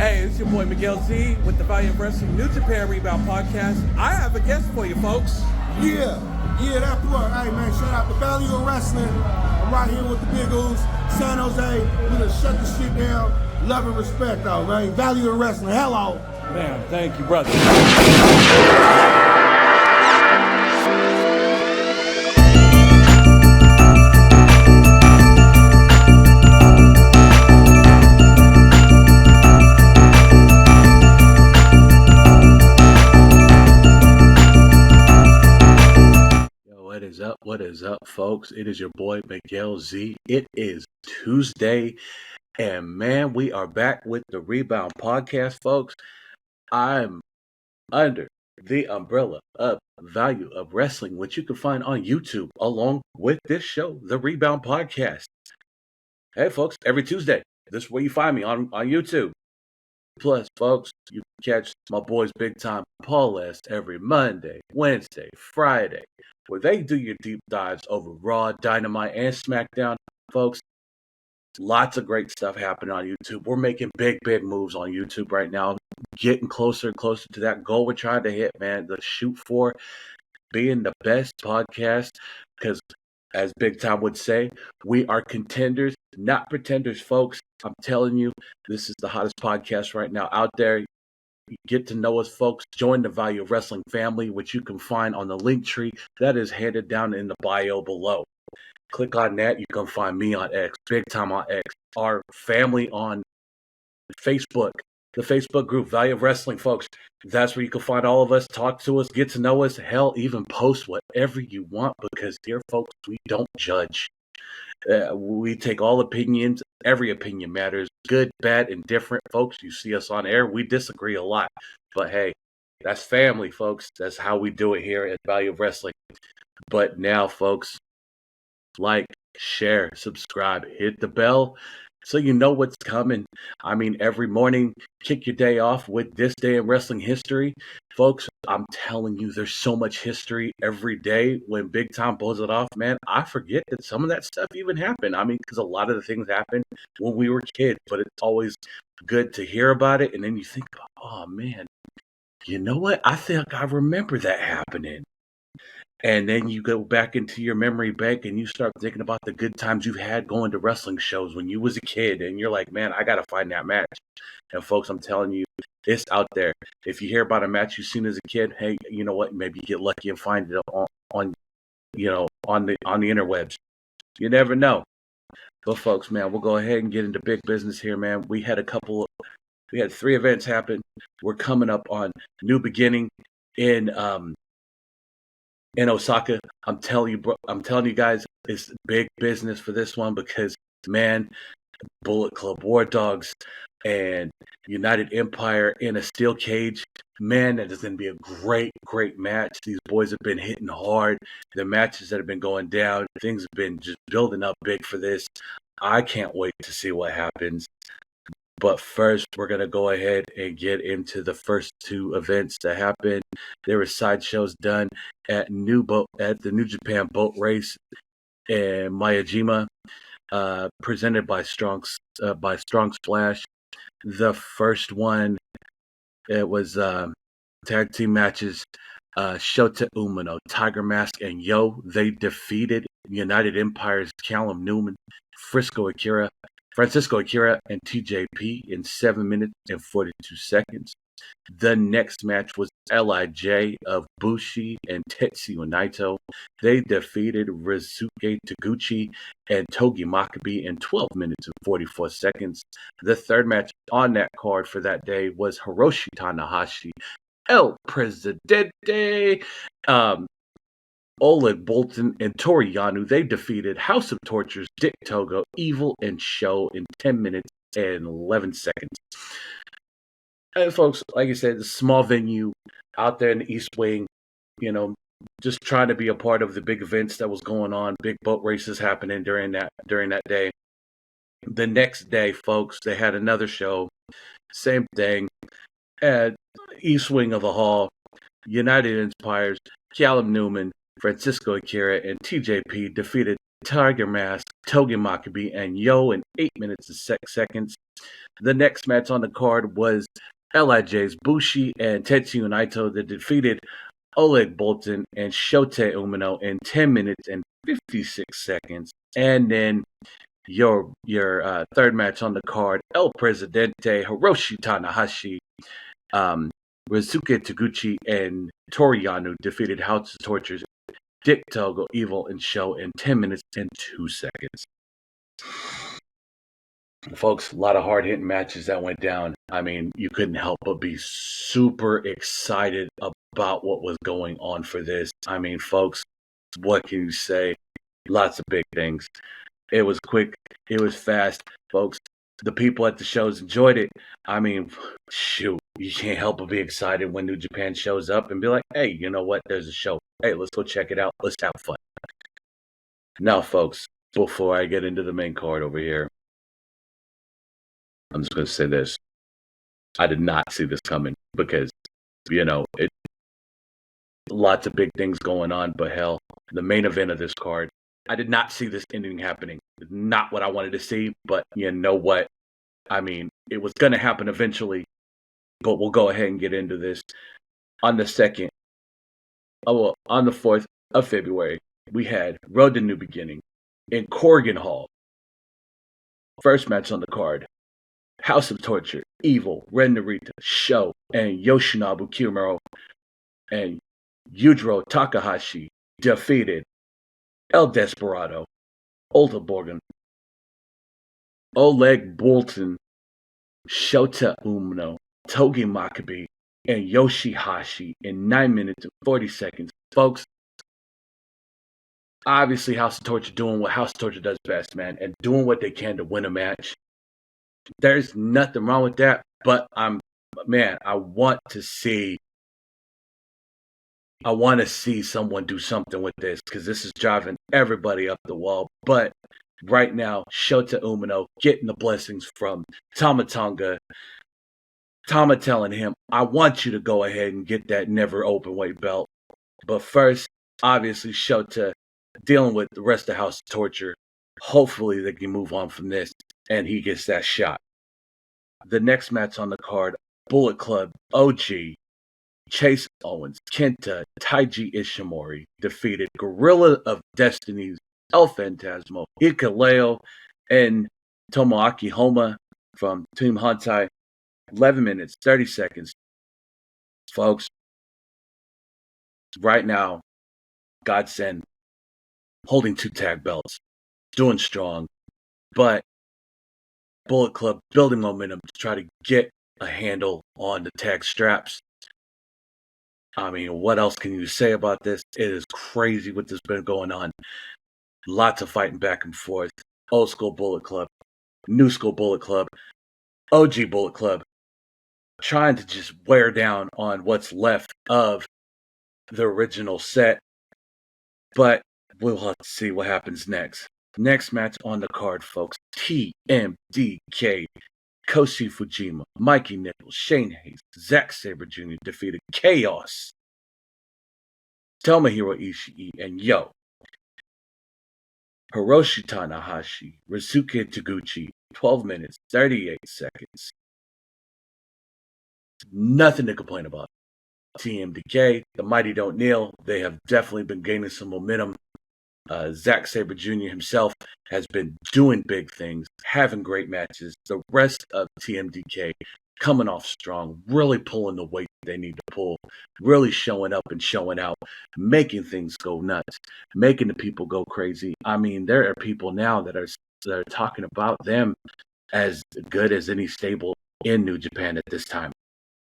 Hey, it's your boy Miguel Z with the Value of Wrestling New Japan Rebound podcast. I have a guest for you, folks. Yeah, that part. Hey, man, shout out to Value of Wrestling. I'm right here with the Big Oos, San Jose. We done shut the shit down. Love and respect, though, man. Value of Wrestling. Hello. Man, thank you, brother. What is up, folks? It is your boy Miguel Z. It is Tuesday, and man, we are back with the Rebound podcast, folks. I'm under the umbrella of Value of Wrestling, which you can find on YouTube, along with this show, the Rebound podcast. Hey, folks, every Tuesday, this is where you find me on YouTube. Plus, folks, you can catch my boys Big Time Paul S every Monday, Wednesday, Friday, where they do your deep dives over Raw, Dynamite, and SmackDown. Folks, lots of great stuff happening on YouTube. We're making big moves on YouTube right now, getting closer and closer to that goal we're trying to hit, man. The shoot for being the best podcast, because as Big Time would say, we are contenders, not pretenders, folks. I'm telling you, this is the hottest podcast right now out there. You get to know us, folks. Join the Value of Wrestling family, which you can find on the link tree that is handed down in the bio below. Click on that. You can find me on X, Big Time on X, our family on Facebook, the Facebook group, Value of Wrestling, folks. That's where you can find all of us, talk to us, get to know us, hell, even post whatever you want, because, dear folks, we don't judge. We take all opinions. Every opinion matters. Good, bad, and different, folks. You see us on air. We disagree a lot. But, hey, that's family, folks. That's how we do it here at Value of Wrestling. But now, folks, like, share, subscribe, hit the bell so you know what's coming. I mean, every morning, kick your day off with This Day in Wrestling History. Folks, I'm telling you, there's so much history every day. When Big Time pulls it off, man, I forget that some of that stuff even happened. I mean, because a lot of the things happened when we were kids, but it's always good to hear about it. And then you think, oh, man, you know what? I think I remember that happening. And then you go back into your memory bank and you start thinking about the good times you've had going to wrestling shows when you was a kid. And you're like, man, I got to find that match. And folks, I'm telling you, it's out there. If you hear about a match you've seen as a kid, hey, you know what? Maybe you get lucky and find it on the interwebs. You never know. But folks, man, we'll go ahead and get into big business here, man. We had 3 events happen. We're coming up on New Beginning in Osaka. I'm telling you guys, it's big business for this one because, man, Bullet Club War Dogs and United Empire in a steel cage. Man, that is going to be a great match. These boys have been hitting hard. The matches that have been going down, things have been just building up big for this. I can't wait to see what happens. But first, we're going to go ahead and get into the first 2 events that happened. There were sideshows done at the New Japan Boat Race in Miyajima, presented by Strong Splash. The first one, it was tag team matches. Shota Umino, Tiger Mask, and Yo, they defeated United Empire's Callum Newman, Francisco Akira, and TJP in 7 minutes and 42 seconds. The next match was LIJ of Bushi and Tetsuya Naito. They defeated Rizuke Taguchi and Togi Makabe in 12 minutes and 44 seconds. The third match on that card for that day was Hiroshi Tanahashi, El Presidente, Oleg Bolton, and Tori Yano. They defeated House of Tortures, Dick Togo, Evil, and Show in 10 minutes and 11 seconds. And folks, like I said, the small venue out there in the East Wing, just trying to be a part of the big events that was going on, big boat races happening during that day. The next day, folks, they had another show, same thing, at East Wing of the Hall. United Empires, Callum Newman, Francisco Akira, and TJP defeated Tiger Mask, Togi Makabe, and Yo in 8 minutes and 6 seconds. The next match on the card was LIJ's Bushi and Tetsuya Naito that defeated Oleg Boltin and Shota Umino in 10 minutes and 56 seconds. And then your third match on the card, El Presidente, Hiroshi Tanahashi, Rizuke Taguchi, and Toriyano defeated House of Torture's Dick Togo, Evil, and Show in 10 minutes and 2 seconds. Folks, a lot of hard-hitting matches that went down. I mean, you couldn't help but be super excited about what was going on for this. I mean, folks, what can you say? Lots of big things. It was quick. It was fast. Folks, the people at the shows enjoyed it. I mean, shoot, you can't help but be excited when New Japan shows up and be like, hey, you know what? There's a show. Hey, let's go check it out. Let's have fun. Now, folks, before I get into the main card over here, I'm just going to say this. I did not see this coming because, lots of big things going on, but hell, the main event of this card, I did not see this ending happening. Not what I wanted to see, but you know what? I mean, it was going to happen eventually, but we'll go ahead and get into this. On the 4th of February, we had Road to New Beginning in Corrigan Hall. First match on the card, House of Torture, Evil, Ren Narita, Sho, and Yoshinobu Kimura and Yujiro Takahashi defeated El Desperado, Ulta Borgen, Oleg Boltin, Shota Umino, Togi Makabe, and Yoshihashi in 9 minutes and 40 seconds. Folks, obviously House of Torture doing what House of Torture does best, man, and doing what they can to win a match. There's nothing wrong with that, but I want to see someone do something with this because this is driving everybody up the wall. But right now, Shota Umino getting the blessings from Tama Tonga. Tama telling him, I want you to go ahead and get that never open weight belt. But first, obviously, Shota dealing with the rest of House of Torture. Hopefully, they can move on from this and he gets that shot. The next match on the card, Bullet Club OG, Chase Owens, Kenta, Taiji Ishimori defeated Gorilla of Destiny's El Phantasmo, Hikuleo, and Tomoaki Homa from Team Hantai. 11 minutes, 30 seconds. Folks, right now, Godsend holding 2 tag belts, doing strong, but Bullet Club building momentum to try to get a handle on the tag straps. I mean, what else can you say about this? It is crazy what has been going on. Lots of fighting back and forth. Old school Bullet Club, new school Bullet Club, OG Bullet Club, trying to just wear down on what's left of the original set. But we'll have to see what happens next. Next match on the card, folks. TMDK. Koshi Fujima, Mikey Nichols, Shane Hayes, Zack Sabre Jr. defeated Chaos, Tomohiro Ishii, and Hiroshi Tanahashi, Rizuke Taguchi, 12 minutes, 38 seconds. Nothing to complain about. TMDK, the Mighty Don't Kneel, they have definitely been gaining some momentum. Zack Sabre Jr. himself has been doing big things, having great matches. The rest of TMDK coming off strong, really pulling the weight they need to pull, really showing up and showing out, making things go nuts, making the people go crazy. I mean, there are people now that are talking about them as good as any stable in New Japan at this time.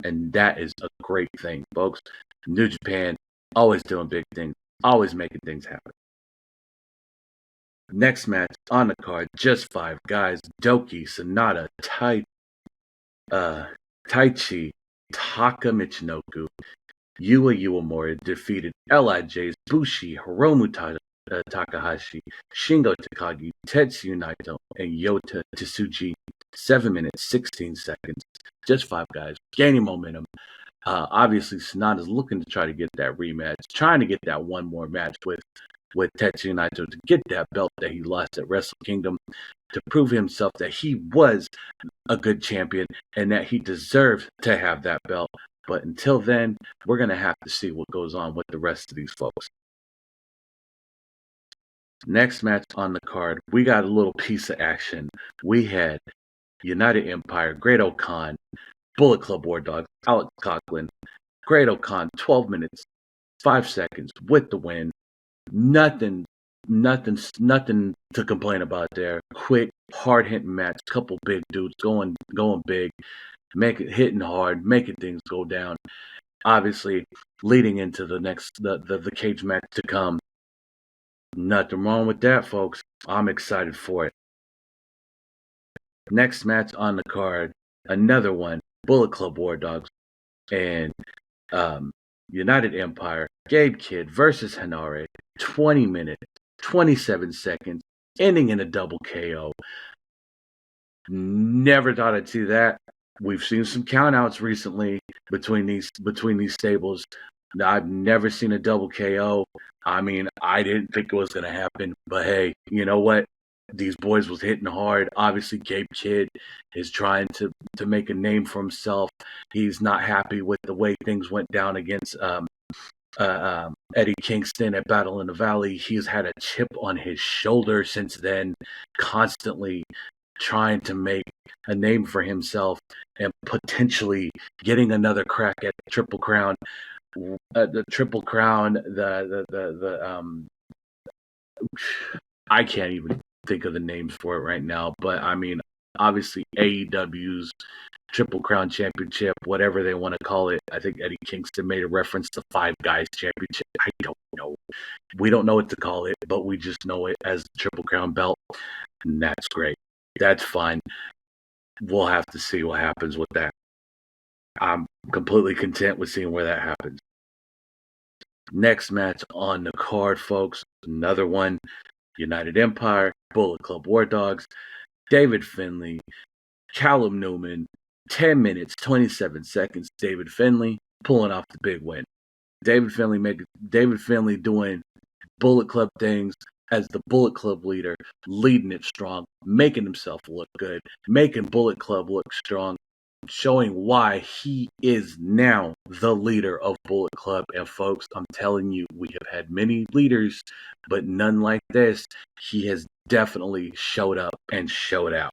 And that is a great thing, folks. New Japan, always doing big things, always making things happen. Next match on the card, just 5 guys. Doki, Sonata, Taichi, Taka Michinoku, Yua Uemura defeated LIJ's Bushi, Hiromu Takahashi, Shingo Takagi, Tetsuya Naito, and Yota Tsuji. 7 minutes, 16 seconds. Just 5 guys, gaining momentum. Obviously, Sonata's looking to try to get that rematch, trying to get that one more match with Tetsuya Naito to get that belt that he lost at Wrestle Kingdom, to prove himself that he was a good champion and that he deserves to have that belt. But until then, we're going to have to see what goes on with the rest of these folks. Next match on the card, we got a little piece of action. We had United Empire, Great O'Khan, Bullet Club War Dogs, Alex Coughlin, Great O'Khan, 12 minutes, 5 seconds with the win. Nothing to complain about there. Quick, hard-hitting match. Couple big dudes going big, hitting hard, making things go down. Obviously, leading into the cage match to come. Nothing wrong with that, folks. I'm excited for it. Next match on the card, another one, Bullet Club War Dogs and United Empire, Gabe Kidd versus Hanare, 20 minutes, 27 seconds, ending in a double KO. Never thought I'd see that. We've seen some countouts recently between these stables. I've never seen a double KO. I mean, I didn't think it was going to happen, but hey, you know what? These boys was hitting hard. Obviously, Gabe Kidd is trying to make a name for himself. He's not happy with the way things went down against Eddie Kingston at Battle in the Valley. He's had a chip on his shoulder since then, constantly trying to make a name for himself and potentially getting another crack at the Triple Crown. The Triple Crown, I can't even think of the names for it right now, but I mean, obviously AEW's Triple Crown Championship, whatever they want to call it. I think Eddie Kingston made a reference to Five Guys Championship. I don't know. We don't know what to call it, but we just know it as the Triple Crown belt, and that's great. That's fine. We'll have to see what happens with that. I'm completely content with seeing where that happens. Next match on the card, folks. Another one. United Empire, Bullet Club War Dogs, David Finlay, Callum Newman, 10 minutes, 27 seconds. David Finlay pulling off the big win. David Finlay doing Bullet Club things as the Bullet Club leader, leading it strong, making himself look good, making Bullet Club look strong, showing why he is now the leader of Bullet Club. And folks, I'm telling you, we have had many leaders, but none like this. He has definitely showed up and showed out.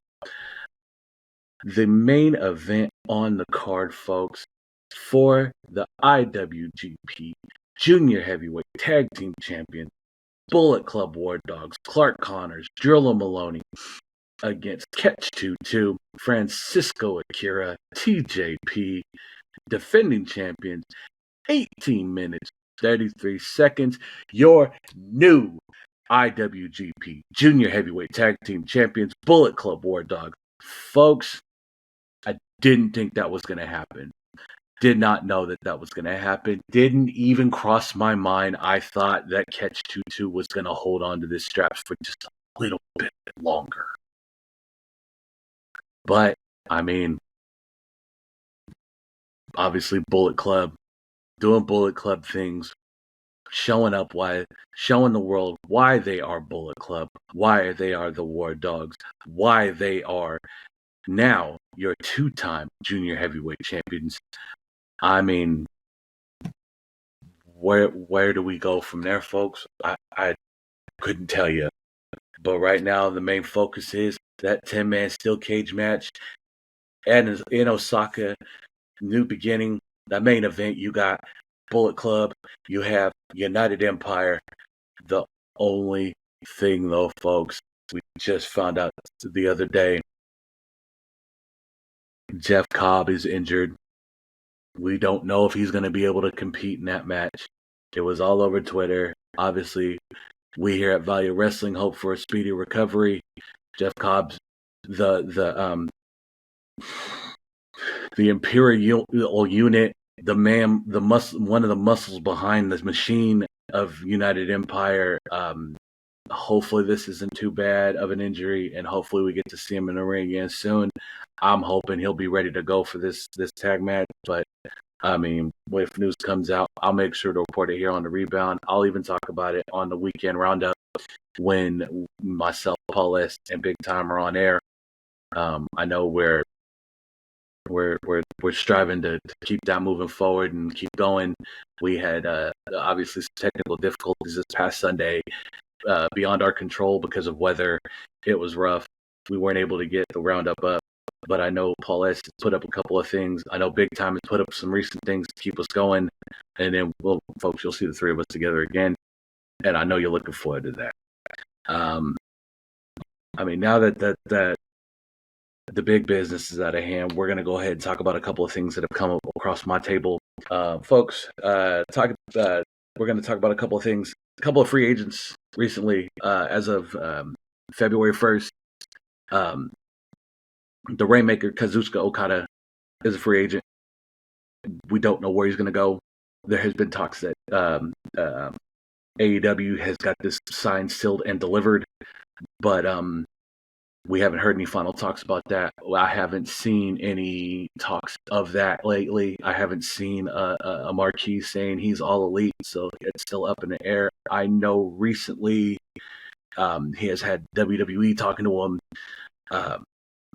The main event on the card, folks, for the IWGP Junior Heavyweight Tag Team Champion, Bullet Club War Dogs, Clark Connors, Drilla Maloney, against Catch 22, Francisco Akira, TJP, defending champions, 18 minutes, 33 seconds, your new IWGP Junior Heavyweight Tag Team Champions, Bullet Club War Dogs. Folks, I didn't think that was going to happen. Did not know that was going to happen. Didn't even cross my mind. I thought that Catch 22 was going to hold on to this strap for just a little bit longer. But, I mean, obviously Bullet Club, doing Bullet Club things, showing the world why they are Bullet Club, why they are the War Dogs, why they are now your two-time Junior Heavyweight Champions. I mean, where do we go from there, folks? I couldn't tell you. But right now, the main focus is that 10-man steel cage match. And in Osaka, new beginning, that main event, you got Bullet Club, you have United Empire. The only thing, though, folks, we just found out the other day, Jeff Cobb is injured. We don't know if he's going to be able to compete in that match. It was all over Twitter. Obviously, we here at Value Wrestling hope for a speedy recovery. Jeff Cobb's the Imperial unit, the man, one of the muscles behind the machine of United Empire. Hopefully this isn't too bad of an injury, and hopefully we get to see him in the ring again soon. I'm hoping he'll be ready to go for this tag match. But I mean, if news comes out, I'll make sure to report it here on the Rebound. I'll even talk about it on the weekend roundup when myself, Paul S, and Big Time are on air. I know we're we're striving to keep that moving forward and keep going. We had obviously some technical difficulties this past Sunday, beyond our control because of weather. It was rough. We weren't able to get the roundup up, but I know Paul S put up a couple of things. I know Big Time has put up some recent things to keep us going, and then, well, folks, you'll see the three of us together again, and I know you're looking forward to that. I mean, now that the big business is out of hand, we're going to go ahead and talk about a couple of things that have come across my table. Folks, we're going to talk about a couple of things. A couple of free agents recently, as of February 1st. The Rainmaker, Kazuchika Okada, is a free agent. We don't know where he's going to go. There has been talks that AEW has got this signed, sealed, and delivered, but we haven't heard any final talks about that. I haven't seen any talks of that lately. I haven't seen a marquee saying he's all elite, so it's still up in the air. I know recently he has had WWE talking to him.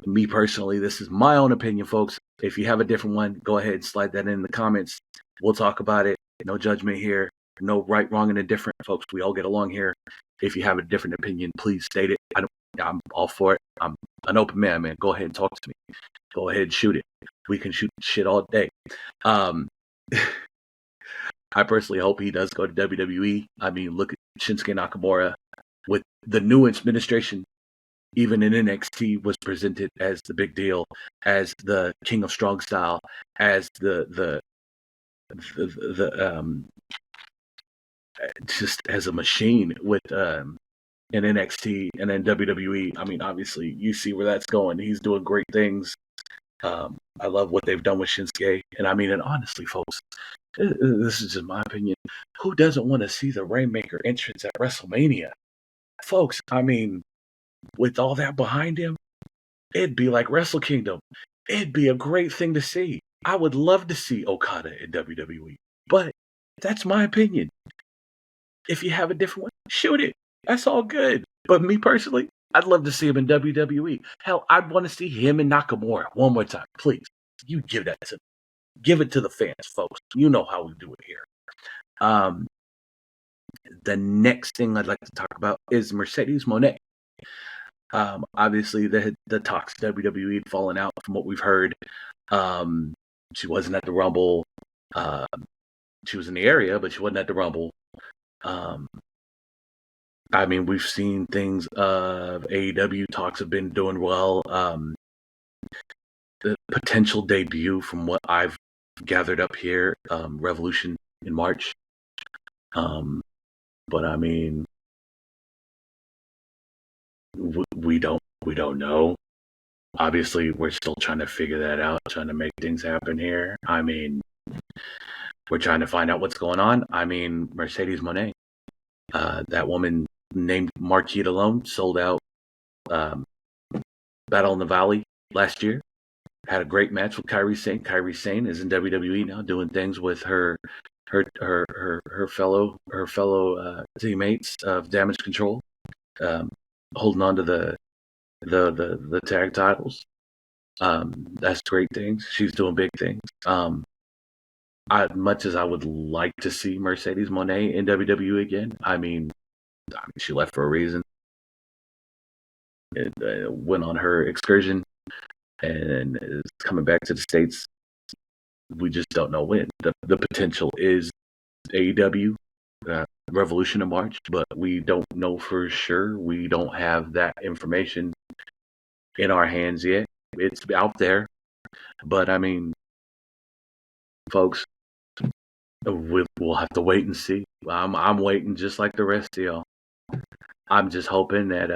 Me personally, this is my own opinion, folks. If you have a different one, go ahead and slide that in the comments. We'll talk about it. No judgment here. No right, wrong, and indifferent, folks. We all get along here. If you have a different opinion, please state it. I'm all for it. I'm an open man. Go ahead and talk to me. Go ahead and shoot it. We can shoot shit all day. I personally hope he does go to WWE. I mean, look at Shinsuke Nakamura with the new administration. Even in NXT, was presented as the big deal, as the king of strong style, as the just as a machine with in NXT and then WWE. I mean, obviously, you see where that's going. He's doing great things. I love what they've done with Shinsuke, and I mean, and honestly, folks, this is just my opinion. Who doesn't want to see the Rainmaker entrance at WrestleMania, folks? I mean, with all that behind him, it'd be like Wrestle Kingdom. It'd be a great thing to see. I would love to see Okada in WWE, but that's my opinion. If you have a different one, shoot it. That's all good. But me personally, I'd love to see him in WWE. Hell, I'd want to see him and Nakamura one more time. Please, you give it to the fans, folks. You know how we do it here. The next thing I'd like to talk about is Mercedes Moné. Obviously, the talks WWE had fallen out from what we've heard. She wasn't at the Rumble. She was in the area, but she wasn't at the Rumble. I mean, we've seen things of AEW talks have been doing well. The potential debut, from what I've gathered up here, Revolution in March. But I mean, we don't know. Obviously, we're still trying to figure that out, trying to make things happen here. I mean, we're trying to find out what's going on. I mean, Mercedes Moné, that woman named Marquita alone, sold out Battle in the Valley last year. Had a great match with Kairi Sane. Kairi Sane is in WWE now, doing things with her fellow teammates of Damage Control, holding on to the tag titles. That's great things. She's doing big things. Much as I would like to see Mercedes Moné in WWE again, I mean, she left for a reason. It went on her excursion and is coming back to the States. We just don't know when. The potential is AEW Revolution in March, but we don't know for sure. We don't have that information in our hands yet. It's out there, but I mean, folks, we'll have to wait and see. I'm waiting just like the rest of y'all. I'm just hoping that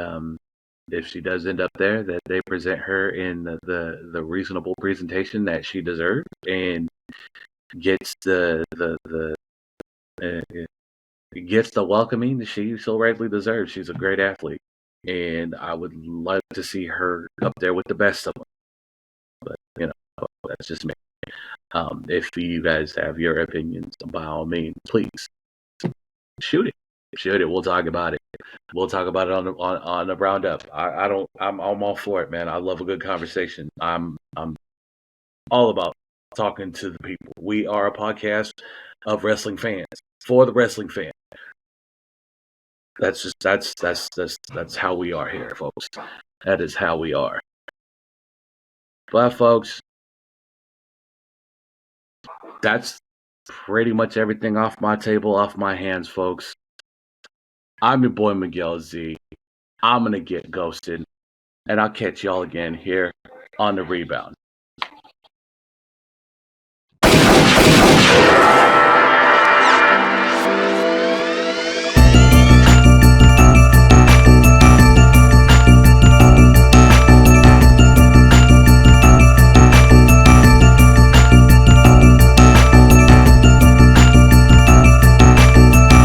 if she does end up there, that they present her in the reasonable presentation that she deserves and gets the welcoming that she so rightly deserves. She's a great athlete, and I would like to see her up there with the best of them. But you know, that's just me. If you guys have your opinions, by all means, please shoot it. We'll talk about it. We'll talk about it on the roundup. I'm all for it, man. I love a good conversation. I'm all about talking to the people. We are a podcast of wrestling fans for the wrestling fan. That's how we are here, folks. That is how we are. But folks, that's pretty much everything off my table, off my hands, folks. I'm your boy Miguel Z. I'm gonna get ghosted, and I'll catch y'all again here on the Rebound.